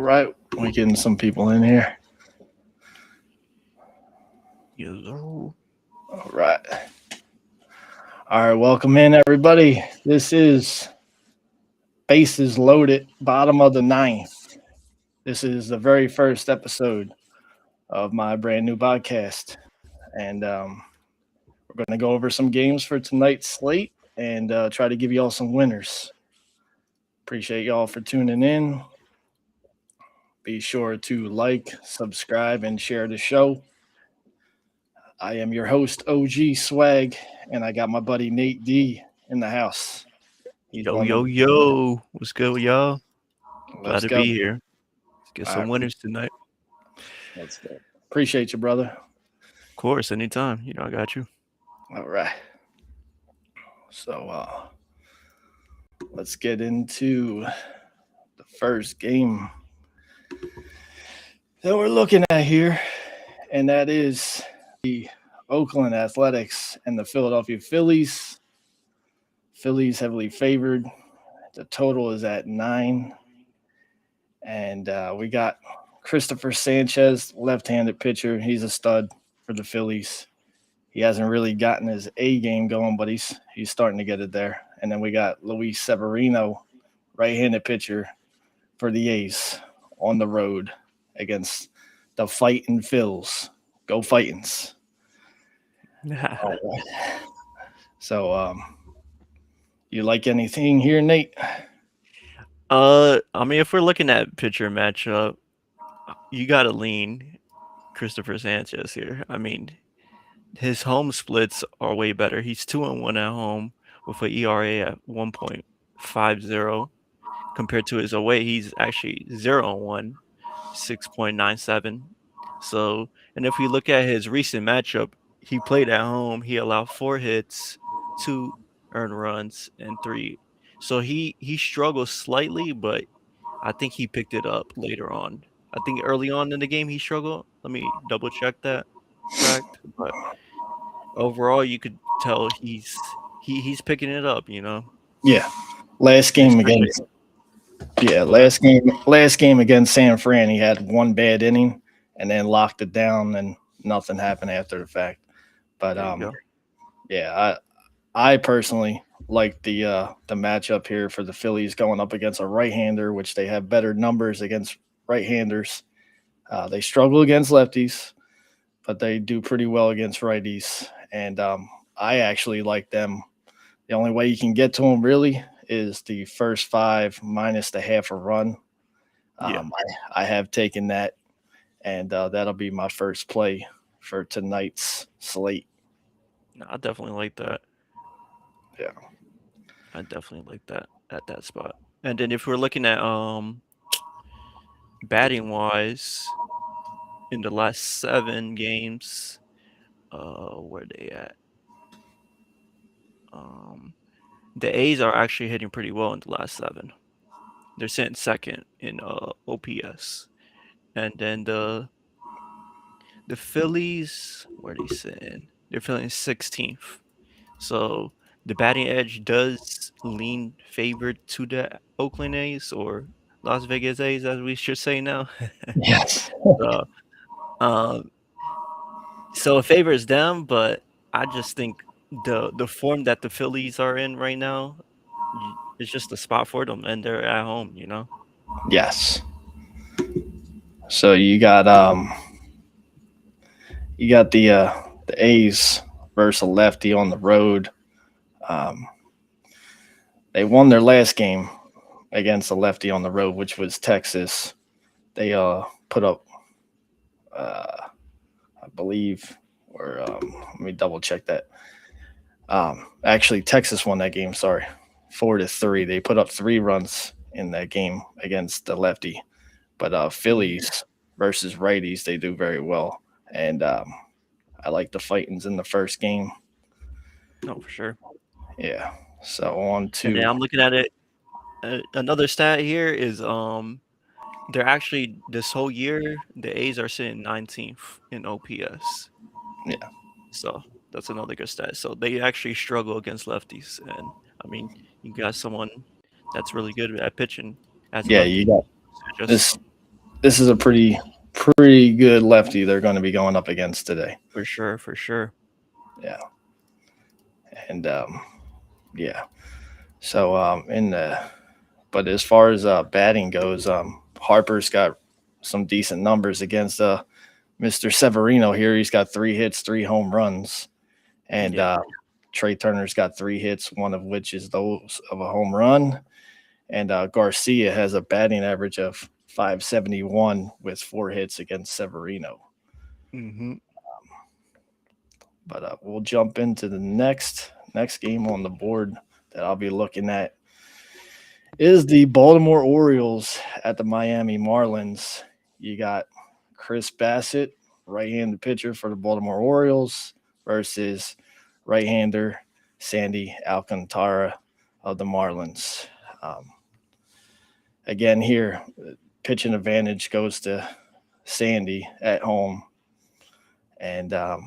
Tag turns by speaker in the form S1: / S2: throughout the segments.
S1: right, we're getting some people in here.
S2: Yo.
S1: All right. All right, welcome in, everybody. This is Bases Loaded, bottom of the ninth. This is the very first episode of my brand new podcast. And we're going to go over some games for tonight's slate and try to give you all some winners. Appreciate y'all for tuning in. Be sure to like, subscribe, and share the show. I am your host, OG Swag, and I got my buddy Nate D in the house. He's
S2: Yo,
S1: one of
S2: yo,
S1: the.
S2: yo. What's good, y'all? Glad
S1: Let's
S2: to
S1: go.
S2: be here. Let's get
S1: All right,
S2: some winners tonight.
S1: let's go. Appreciate you, brother.
S2: Of course, anytime. I got you.
S1: All right. So let's get into the first game that we're looking at here, and that is the Oakland Athletics and the Philadelphia Phillies. Phillies heavily favored. The total is at 9. And we got Christopher Sanchez, left-handed pitcher. He's a stud for the Phillies. He hasn't really gotten his A game going, but he's starting to get it there. And then we got Luis Severino, right-handed pitcher for the A's on the road against the Fightin' Phils. Go Fightins. All right. So, you like anything here, Nate?
S2: If we're looking at pitcher matchup, you gotta lean Christopher Sanchez here. His home splits are way better. He's 2-1 at home with an ERA at 1.50. Compared to his away, he's actually 0-1, 6.97. So, and if we look at his recent matchup, he played at home. He allowed 4 hits, 2 earned runs, and 3. So he struggles slightly, but I think he picked it up later on. I think early on in the game he struggled. Let me double check that fact. But overall, you could tell he's picking it up.
S1: Yeah. Last game
S2: Especially,
S1: against Yeah,
S2: go ahead.
S1: last game against San Fran, he had one bad inning and then locked it down, and nothing happened after the fact. But
S2: There you go.
S1: yeah, I personally like the matchup here for the Phillies going up against a right-hander, which they have better numbers against right-handers. They struggle against lefties, but they do pretty well against righties, and I actually like them. The only way you can get to them really is the first 5 minus the half a run.
S2: Yeah,
S1: I have taken that, and that'll be my first play for tonight's slate.
S2: no, I definitely like that.
S1: Yeah.
S2: I definitely like that at that spot. And then if we're looking at batting wise, in the last 7 games, where they at? Um, the A's are actually hitting pretty well in the last 7. They're sitting second in OPS, and then the Phillies, where they sitting? They're feeling 16th. So the batting edge does lean favored to the Oakland A's or Las Vegas A's, as we should say now.
S1: Yes.
S2: So, um, so it favors them, but I just think the form that the Phillies are in right now, it's just a spot for them, and they're at home.
S1: Yes. So you got the A's versus a lefty on the road. Um, they won their last game against a lefty on the road, which was Texas. They put up, I believe, or let me double check that. Actually, Texas won that game. Sorry, 4-3. They put up 3 runs in that game against the lefty. But
S2: Mm,
S1: Phillies versus righties, they do very well, and I like the fightings in the first game.
S2: no, for sure.
S1: Yeah. So on
S2: And then
S1: to
S2: I'm looking at it. Another stat here is they're actually this whole year the A's are sitting 19th in OPS.
S1: yeah,
S2: So that's another good stat. So they actually struggle against lefties, and you got someone that's really good at pitching as a
S1: yeah. You
S2: lefty.
S1: got
S2: So just
S1: this. this is a pretty good lefty they're going to be going up against today.
S2: For sure, for sure.
S1: Yeah, and yeah. So in the but as far as batting goes, Harper's got some decent numbers against Mr. Severino here. He's got 3 hits, 3 home runs, and
S2: Yeah.
S1: Trey Turner's got 3 hits, one of which is those of a home run. And Garcia has a batting average of 571 with 4 hits against Severino.
S2: Mm-hmm.
S1: But we'll jump into the next game on the board that I'll be looking at is the Baltimore Orioles at the Miami Marlins. You got Chris Bassett, right-handed pitcher for the Baltimore Orioles, versus right-hander Sandy Alcantara of the Marlins. Um, Again, here, pitching advantage goes to Sandy at home. And I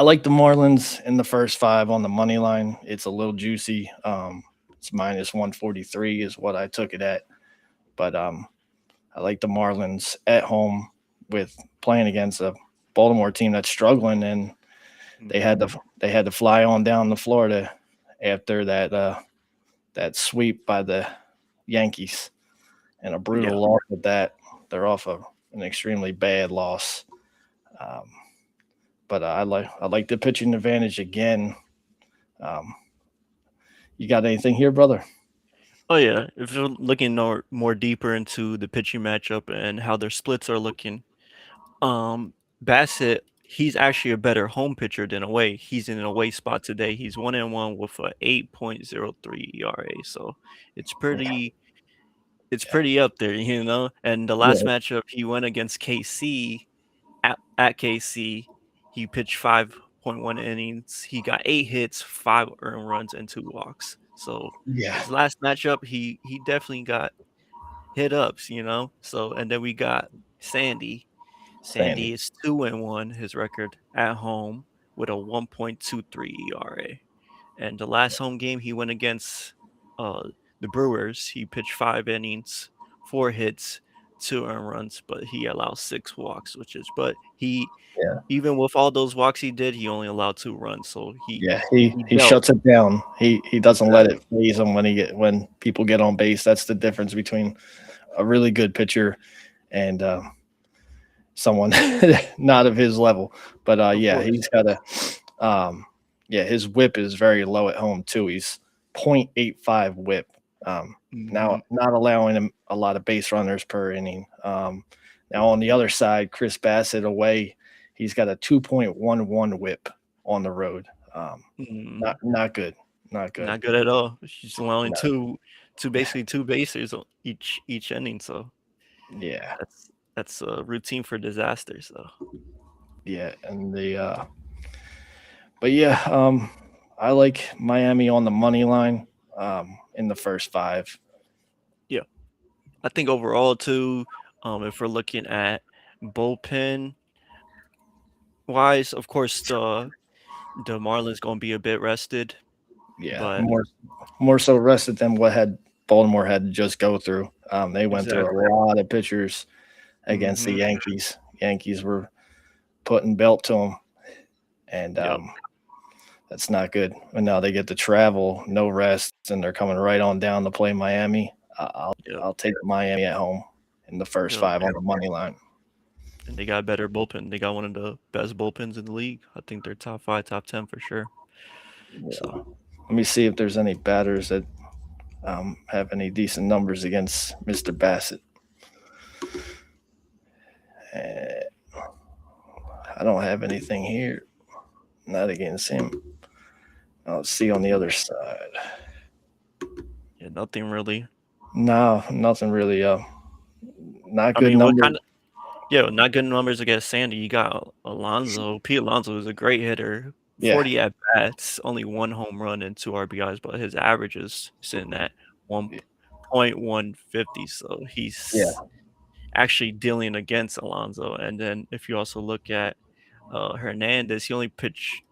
S1: like the Marlins in the first 5 on the money line. It's a little juicy. It's minus 143 is what I took it at. But I like the Marlins at home with playing against a Baltimore team that's struggling, and they
S2: Mm-hmm.
S1: had to they had to fly on down to Florida after that sweep by the Yankees, and a
S2: Yeah.
S1: brutal loss at that. They're off an extremely bad loss. Um, but I like the pitching advantage again. Um, you got anything here, brother?
S2: Oh yeah. If you're looking more deeper into the pitching matchup and how their splits are looking, um, Bassett, he's actually a better home pitcher than away. He's in an away spot today. He's 1-1 with a 8.03 ERA. So it's pretty it's
S1: Yeah,
S2: pretty up there, you know. And the last
S1: yeah,
S2: matchup he went against KC at KC, he pitched 5.1 innings. He got 8 hits, 5 earned runs, and 2 walks. So
S1: yeah.
S2: his last matchup, he definitely got hit ups, you know. So and then we got Sandy.
S1: Sandy.
S2: Sandy is 2-1, his record at home with a 1.23 ERA. And the last home game he went against uh, the Brewers, he pitched 5 innings, 4 hits, 2 earned runs, but he allowed 6 walks, but he
S1: Yeah,
S2: even with all those walks he did, he only allowed 2 runs. So
S1: yeah. He
S2: he
S1: he
S2: dealt
S1: shuts it down. He doesn't let
S2: exactly.
S1: it phase him when people get on base. That's the difference between a really good pitcher and someone not of his level. But
S2: Of
S1: yeah,
S2: course.
S1: he's got a yeah, his whip is very low at home too. He's 0.85 whip. Now
S2: Hmm.
S1: not allowing him a lot of base runners per inning. Now on the other side, Chris Bassett away, he's got a 2.11 whip on the road.
S2: Hmm.
S1: Not good. Not good.
S2: Not good at all. She's allowing
S1: No.
S2: basically two bases each inning. So
S1: Yeah.
S2: that's a routine for disaster. So
S1: Yeah. And but yeah, I like Miami on the money line in the first 5.
S2: yeah, I think overall too, if we're looking at bullpen wise, of course the Marlins gonna be a bit rested,
S1: Yeah,
S2: but
S1: more so rested than what had Baltimore had to just go through. They went through
S2: exactly.
S1: a lot of pitchers against the
S2: Hmm.
S1: Yankees. Yankees were putting belt to them, and
S2: Yep.
S1: that's not good. And now they get to travel, no rest, and they're coming right on down to play Miami.
S2: Yep.
S1: I'll take Miami at home in the first
S2: Yep.
S1: 5 on the money line.
S2: And they got a better bullpen. They got one of the best bullpens in the league. I think they're top 5, top 10 for sure. So
S1: Let me see if there's any batters that have any decent numbers against Mr. Bassett. Uh, I don't have anything here. Not against him. I'll see on the other side.
S2: yeah, nothing really.
S1: No, nothing really. Not
S2: I
S1: good
S2: mean, what
S1: numbers.
S2: kind of yeah, not good numbers against Sandy. You got Alonso. Pete Alonso is a great hitter.
S1: Yeah,
S2: 40 at bats, only 1 home run and 2 RBIs, but his average is sitting at 1.150. So
S1: yeah,
S2: he's actually dealing against Alonso. And then if you also look at Hernandez, he only pitched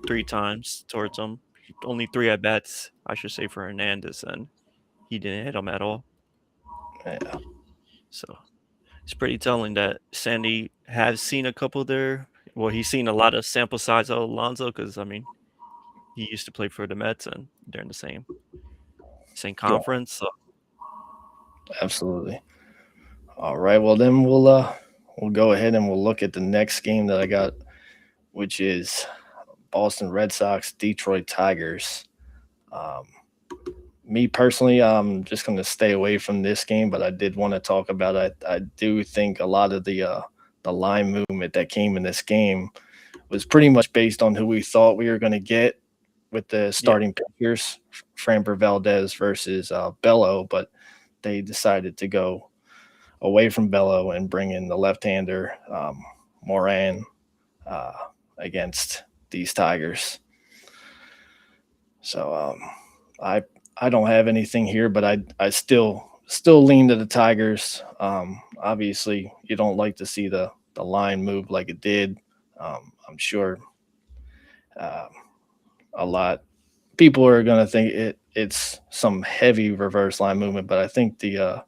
S2: 3 times towards him. Only 3 at bats, I should say, for Hernandez, and he didn't hit him at all.
S1: yeah.
S2: So. it's pretty telling that Sandy has seen a couple there. Well, he's seen a lot of sample size of Alonso because I mean he used to play for the Mets and they're in the same
S1: Yeah,
S2: conference. So
S1: absolutely. All right. Well, then we'll go ahead and we'll look at the next game that I got, which is Boston Red Sox, Detroit Tigers. Um, Me personally, I'm just going to stay away from this game, but I did want to talk about it. I do think a lot of the line movement that came in this game was pretty much based on who we thought we were going to get with the
S2: yeah,
S1: starting pitchers, Framber Valdez versus Bello, but they decided to go away from Bello and bring in the left-hander Moran uh, against these Tigers. So I I don't have anything here, but I still lean to the Tigers. Obviously, you don't like to see the line move like it did. I'm sure uh, a lot people are going to think it's some heavy reverse line movement, but I think the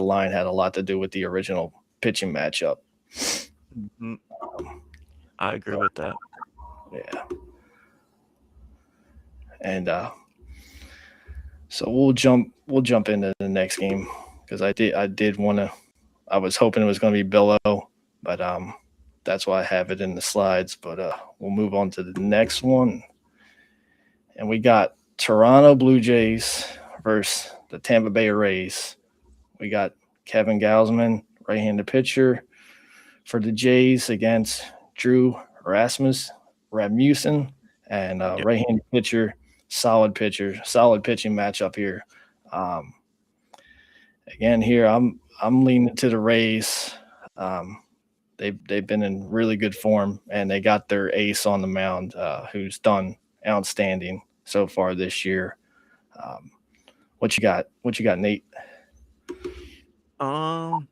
S1: line had a lot to do with the original pitching matchup.
S2: mhm,
S1: Um,
S2: I agree with that.
S1: yeah, and so we'll jump into the next game because I did want to. I was hoping it was going to be Billow, but that's why I have it in the slides. But we'll move on to the next one, and we got Toronto Blue Jays versus the Tampa Bay Rays. We got Kevin Gausman, right-handed pitcher for the Jays against Drew Rasmussen, and
S2: Yeah.
S1: right-handed pitcher, solid pitching matchup here. Um, Again, here I'm leaning to the Rays. Um, they've been in really good form, and they got their ace on the mound, who's done outstanding so far this year. Um, what you got? What you got, Nate?
S2: Um,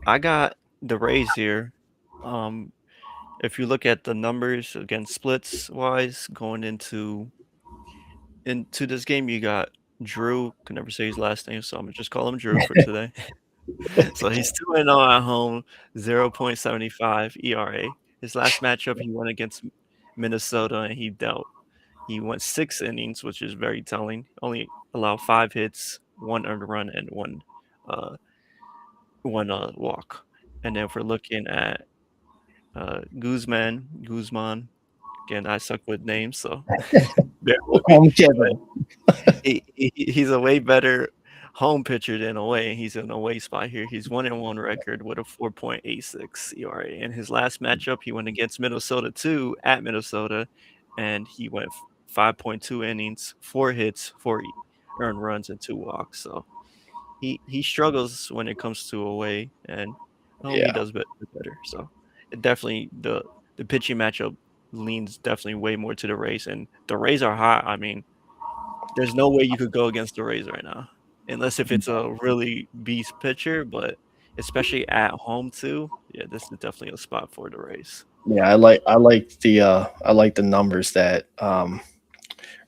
S2: I got the Rays here. Um, if you look at the numbers against splits wise going into this game, you got Drew. Can never say his last name, so I'm gonna just call him Drew for today. So he's 2-0 at home, 0.75 ERA. His last matchup, he went against Minnesota and he dealt. He went 6 innings, which is very telling. Only allowed 5 hits, 1 earned run, and uh one walk. And then if we're looking at Guzman, again, I suck with names, so bear with me. But
S1: Kevin.
S2: he's a way better home pitcher than away. He's in a away spot here. He's 1-1 record with a 4.86 ERA. In his last matchup, he went against Minnesota too at Minnesota, and he went 5.2 innings, 4 hits, earned runs, and 2 walks. So he struggles when it comes to away, and home he
S1: Yeah,
S2: does better. So it definitely the pitching matchup leans definitely way more to the Rays, and the Rays are hot. I mean, there's no way you could go against the Rays right now, unless if it's a really beast pitcher. But especially at home too, yeah, this is definitely a spot for the Rays.
S1: yeah. I like the numbers that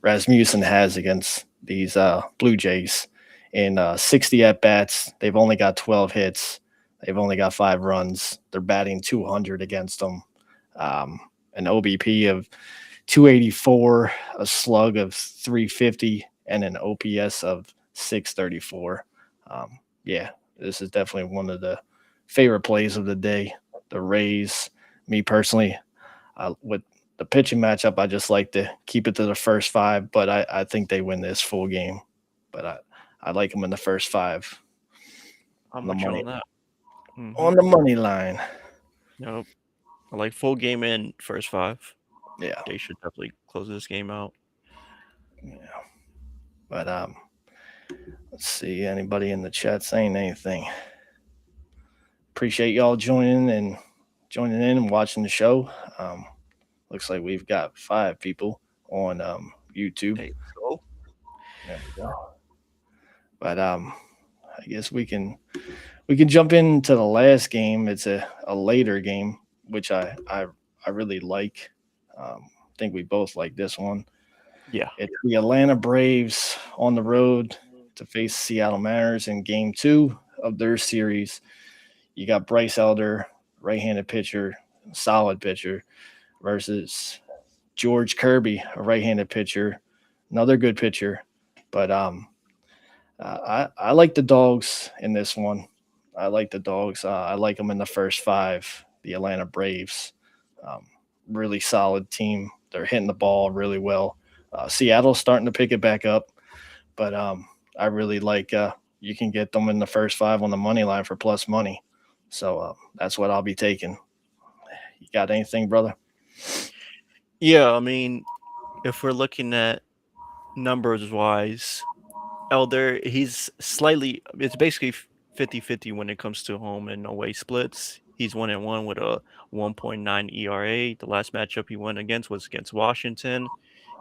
S1: Rasmussen has against these Blue Jays. In 60 at bats, they've only got 12 hits. They've only got 5 runs. They're batting 200 against them. An OBP of 284, a slug of 350, and an OPS of 634. Yeah, this is definitely one of the favorite plays of the day. The Rays, me personally, with the pitching matchup, I just like to keep it to the first five, but I think they win this full game. But I like them in the first five on
S2: I'm
S1: the
S2: with you
S1: money
S2: on that. Hmm.
S1: on the money line.
S2: Nope. I like full game in first five.
S1: Yeah,
S2: They should definitely close this game out.
S1: yeah. But let's see anybody in the chat saying anything. Appreciate y'all joining in and watching the show. Um, Looks like we've got 5 people on YouTube.
S2: Hey, so
S1: There we go. But I guess we can jump into the last game. It's a later game, which I really like. I think we both like this one.
S2: yeah,
S1: It's the Atlanta Braves on the road to face Seattle Mariners in Game 2 of their series. You got Bryce Elder, right-handed pitcher, solid pitcher, versus George Kirby, a right-handed pitcher, another good pitcher. But I like the dogs in this one. I like the dogs. I like them in the first five. The Atlanta Braves, um, really solid team. They're hitting the ball really well. Seattle's starting to pick it back up, but I really like. You can get them in the first five on the money line for plus money, so that's what I'll be taking. You got anything, brother?
S2: Yeah, I mean, if we're looking at numbers wise, Elder, he's slightly, it's basically 50-50 when it comes to home and away splits. He's 1-1 with a 1.9 ERA. The last matchup he went against was against Washington.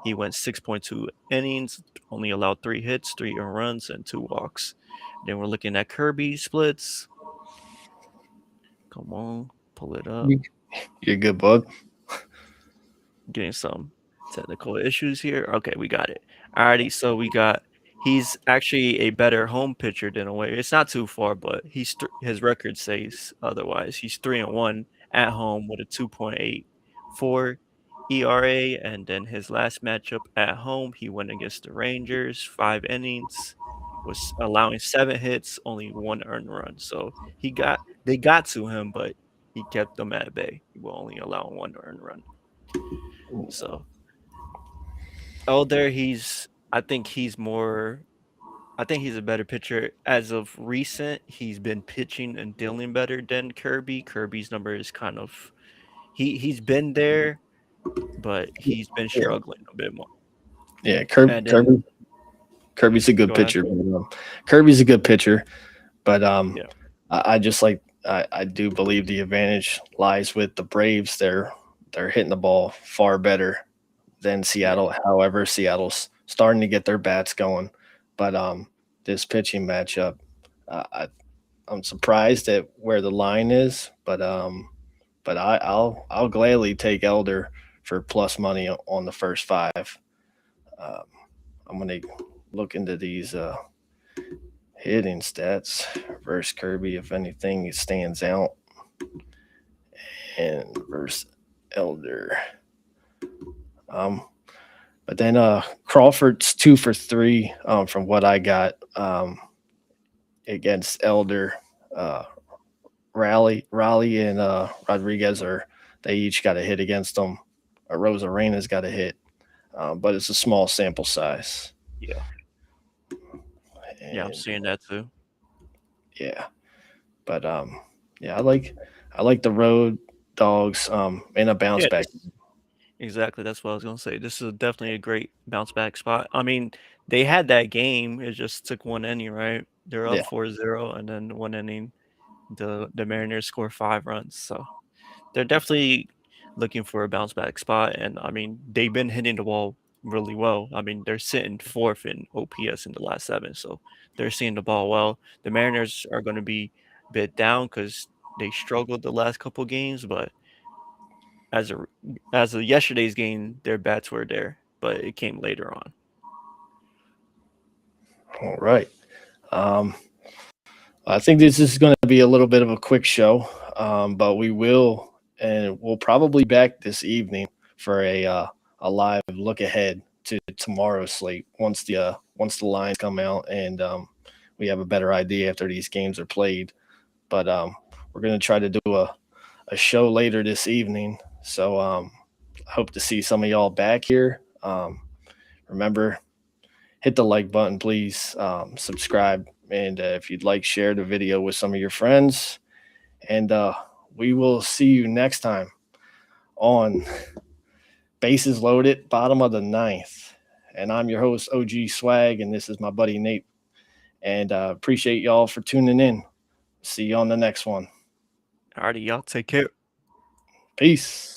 S2: He went 6.2 innings, only allowed 3 hits, 3 earned runs, and 2 walks. Then we're looking at Kirby splits. Come on, pull it up.
S1: You're good, bud.
S2: Getting some technical issues here. Okay, we got it. Alrighty, so we got he's actually a better home pitcher than away. It's not too far, but his record says otherwise. He's 3-1 at home with a 2.84 ERA, and then his last matchup at home, he went against the Rangers, 5 innings, was allowing 7 hits, only 1 earned run. So they got to him, but he kept them at bay. He will only allow 1 earned run. So Elder, I think he's a better pitcher. As of recent, he's been pitching and dealing better than Kirby. Kirby's number is kind of he's been there, but he's been
S1: Yeah,
S2: struggling a bit more.
S1: yeah.
S2: And then
S1: Kirby's a good
S2: go ahead.
S1: pitcher. Kirby's a good pitcher, but
S2: Yeah.
S1: I just like I do believe the advantage lies with the Braves. They're hitting the ball far better than
S2: Yeah.
S1: Seattle. However, Seattle's starting to get their bats going, but this pitching matchup, I'm surprised at where the line is, but I'll gladly take Elder for plus money on the first five. Um, I'm gonna look into these hitting stats versus Kirby if anything stands out, and versus Elder. Um, but then Crawford's 2 for 3 from what I got against Elder. Uh, Raleigh and Rodriguez they each got a hit against them. Rosarena's got a hit, but it's a small sample size.
S2: Yeah. Yeah, I'm
S1: And
S2: seeing that too.
S1: yeah, but yeah, I like the road dogs in a bounce
S2: Yeah,
S1: back.
S2: exactly. That's what I was gonna say. This is definitely a great bounce back spot. I mean, they had that game. It just took 1 inning, right? They're up
S1: Yeah,
S2: 4-0, and then 1 inning, the Mariners score 5 runs. So they're definitely looking for a bounce back spot. And I mean, they've been hitting the ball really well. I mean, they're sitting 4th in OPS in the last 7, so they're seeing the ball well. The Mariners are going to be a bit down because they struggled the last couple games, but as a as of yesterday's game, their bats were there, but it came later on.
S1: all right. Um, I think this is going to be a little bit of a quick show, but we'll probably back this evening for a live look ahead to tomorrow's slate once the lines come out and we have a better idea after these games are played. But we're going to try to do a show later this evening. So I hope to see some of y'all back here. Remember, hit the like button, please. Subscribe. And if you'd like, share the video with some of your friends. And we will see you next time on Bases Loaded, bottom of the ninth. And I'm your host, OG Swag, and this is my buddy Nate. And appreciate y'all for tuning in. See you on the next one.
S2: Alrighty, y'all take care.
S1: Peace.